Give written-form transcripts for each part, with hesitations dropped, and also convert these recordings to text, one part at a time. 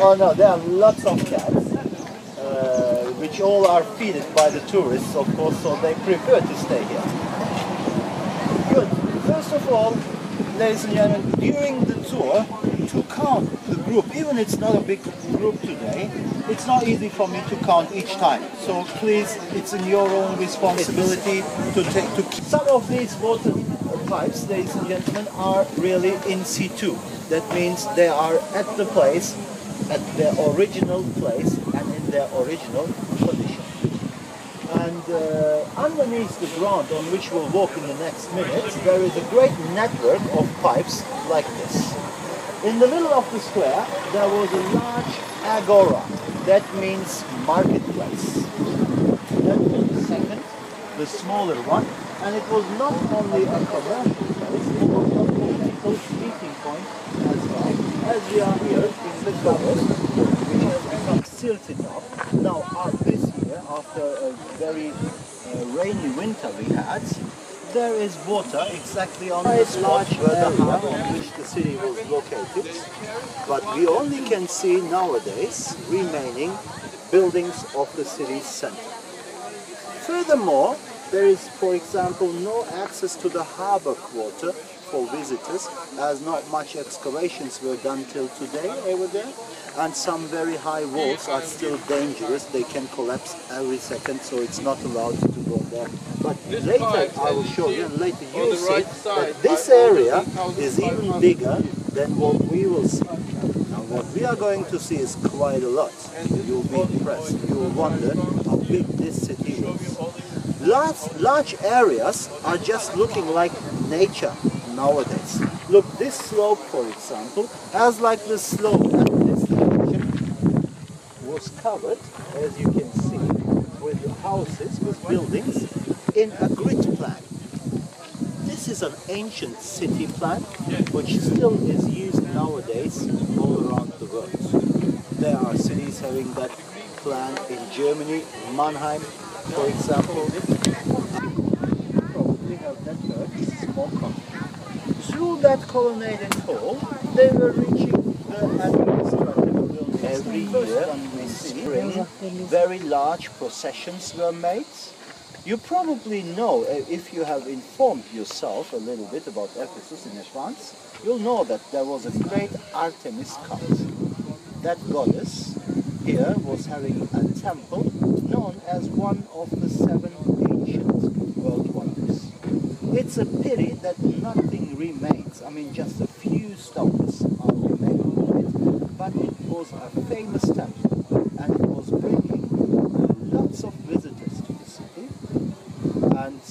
Oh no, there are lots of cats, which all are feeded by the tourists, of course, so they prefer to stay here. Good. First of all, ladies and gentlemen, during the tour, to count the group, even it's not a big group today, it's not easy for me to count each time. So please, it's in your own responsibility to take. Some of these water pipes, ladies and gentlemen, are really in situ. That means they are at the place, at their original place and in their original condition. And underneath the ground on which we'll walk in the next minutes, there is a great network of pipes like this. In the middle of the square, there was a large agora. That means marketplace. That was the second, the smaller one, and it was not only a commercial place, it was a political meeting point as well. As we are here in the forest, which has become silted up. Now, this year, after a very rainy winter we had, there is water exactly on the spot where the hub on which the city was located. But we only can see nowadays remaining buildings of the city's center. Furthermore, there is, for example, no access to the harbor quarter for visitors, as not much excavations were done till today over there, and some very high walls are still dangerous. They can collapse every second, so it's not allowed to go there. But later I will show you, and later you'll see that this area is even bigger than what we will see. Now what we are going to see is quite a lot. You'll be impressed. You will wonder how big this city is. Large areas are just looking like nature nowadays. Look, this slope, for example, as like the slope at this direction was covered, as you can see, with houses, with buildings, in a grid plan. This is an ancient city plan, which still is used nowadays all around the world. There are cities having that plan in Germany, Mannheim, for example. Probably have networks, more common. Through that colonnaded hall, they were reaching the administrative buildings. Every year, in spring, very large processions were made. You probably know, if you have informed yourself a little bit about Ephesus in advance, you'll know that there was a great Artemis cult. That goddess here was having a temple known as one of the 7 ancient world wonders. It's a pity that nothing remains. I mean, just a few stones are remaining of it, but it was a famous temple, and it was bringing lots of visitors to the city. And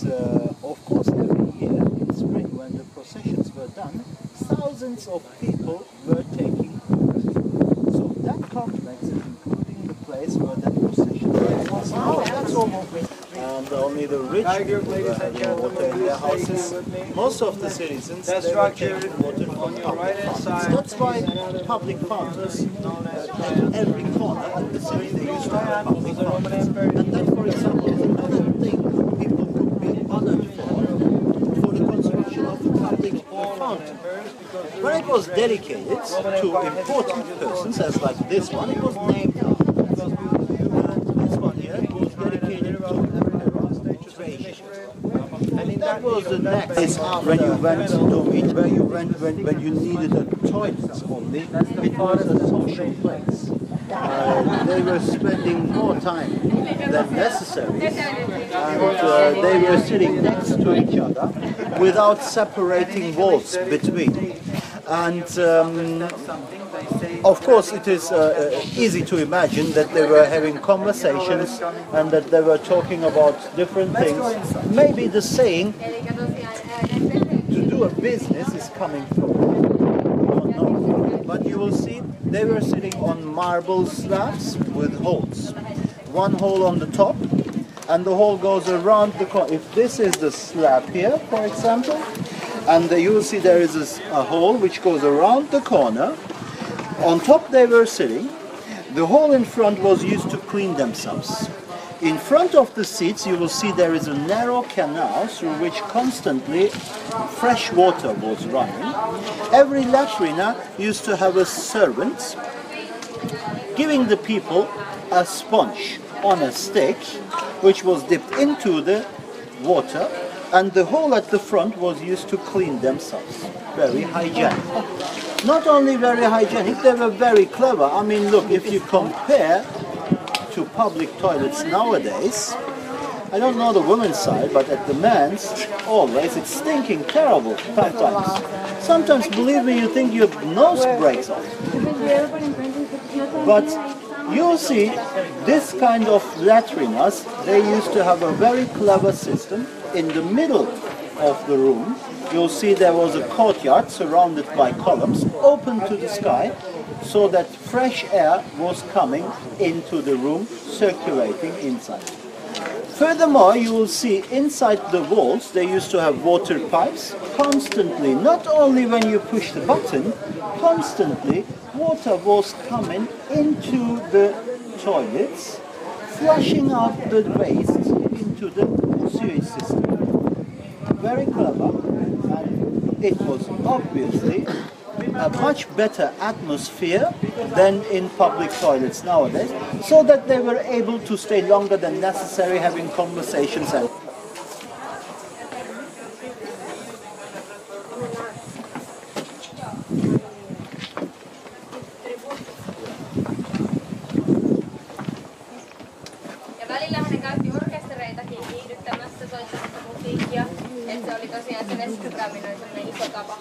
of course, every year in spring, when the processions were done, thousands of people were taking part. So that complex is including the place where that procession was. Oh, that's all what we. And only the rich people were having water in their houses. Most of the citizens, they were taking water from public fountains. That's why public fountains, at every corner in the city, they used to have public fountains. And that, for example, is another thing people could be honored for the construction of the public fountain. When it was dedicated to important persons, as like this one, it was named after. That was the next when you went to meet, where you went when you needed a toilet only. It was a social place. They were spending more time than necessary, and they were sitting next to each other without separating walls between. And of course, it is easy to imagine that they were having conversations and that they were talking about different things. Maybe the saying, to do a business is coming from, we don't know. But you will see, they were sitting on marble slabs with holes. One hole on the top, and the hole goes around the corner. If this is the slab here, for example, and you will see there is a hole which goes around the corner. On top they were sitting. The hole in front was used to clean themselves. In front of the seats you will see there is a narrow canal through which constantly fresh water was running. Every latrina used to have a servant giving the people a sponge on a stick, which was dipped into the water, and the hole at the front was used to clean themselves. Very hygienic. Not only very hygienic, they were very clever. I mean, look, if you compare to public toilets nowadays, I don't know the women's side, but at the men's, always, it's stinking terrible sometimes. Sometimes, believe me, you think your nose breaks off. But you'll see, this kind of latrinas, they used to have a very clever system. In the middle of the room, you'll see there was a courtyard surrounded by columns, open to the sky, so that fresh air was coming into the room, circulating inside. Furthermore, you will see inside the walls, they used to have water pipes constantly. Not only when you push the button, constantly water was coming into the toilets, flushing out the waste into the sewage system. Very clever, and it was obviously a much better atmosphere than in public toilets nowadays, so that they were able to stay longer than necessary having conversations. And välillähän ne käytti orkestereitakin kiihdyttämässä soittamassa musiikkia, että se oli tosiaan se vessakäyminen oli sellainen iso tapa.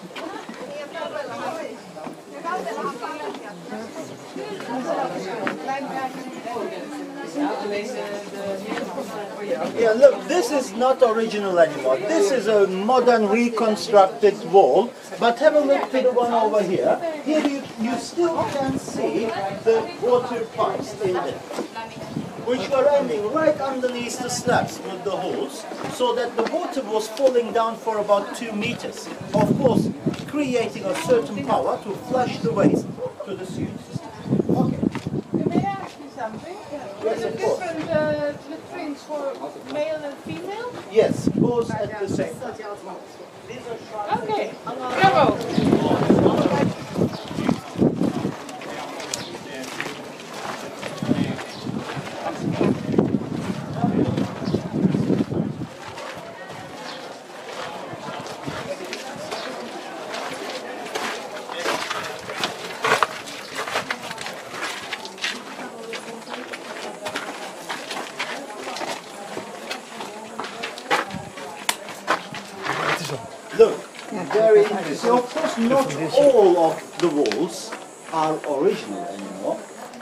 yeah, look, this is not original anymore. This is a modern reconstructed wall, but have a look to the one over here. Here you still can see the water pipes in there, which were ending right underneath the slabs with the holes, so that the water was falling down for about 2 meters. Of course, creating a certain power to flush the waste to the sewage system. Okay. May I ask you something? Yes, Is of it course. different latrines for male and female? Yes, both at the same time. Okay, bravo! Look, very interesting. Of course, not all of the walls are original anymore,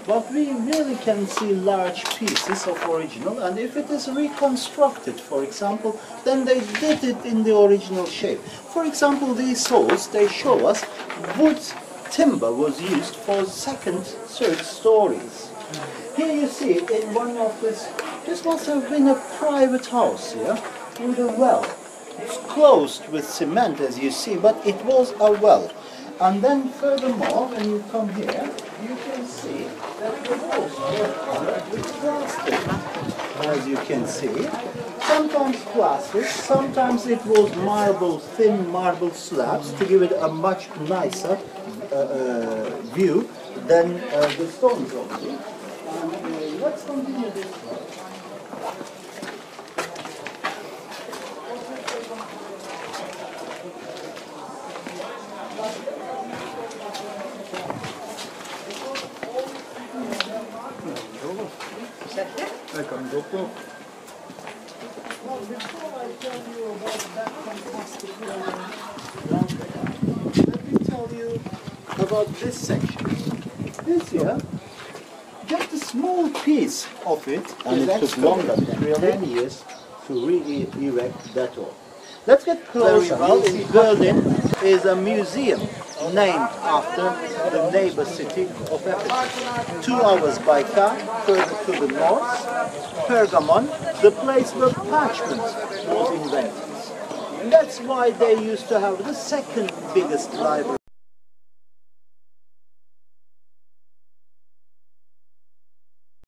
but we really can see large pieces of original, and if it is reconstructed, for example, then they did it in the original shape. For example, these halls, they show us wood timber was used for second, third stories. Here you see in one of this must have been a private house here, with a well. It's closed with cement, as you see, but it was a well. And then furthermore, when you come here, you can see that the walls were covered with plastic, as you can see. Sometimes plastic, sometimes it was marble, thin marble slabs to give it a much nicer view than the stones obviously. And let's continue this one. Well, before I tell you about that fantastic let me tell you about this section. This here, just a small piece of it, and it took longer than 10 years to re-erect that all. Let's get closer. Well, in Berlin is a museum named after the neighbor city of Ephesus. 2 hours by car, further to the north, Pergamon, the place where parchment was invented. And that's why they used to have the second biggest library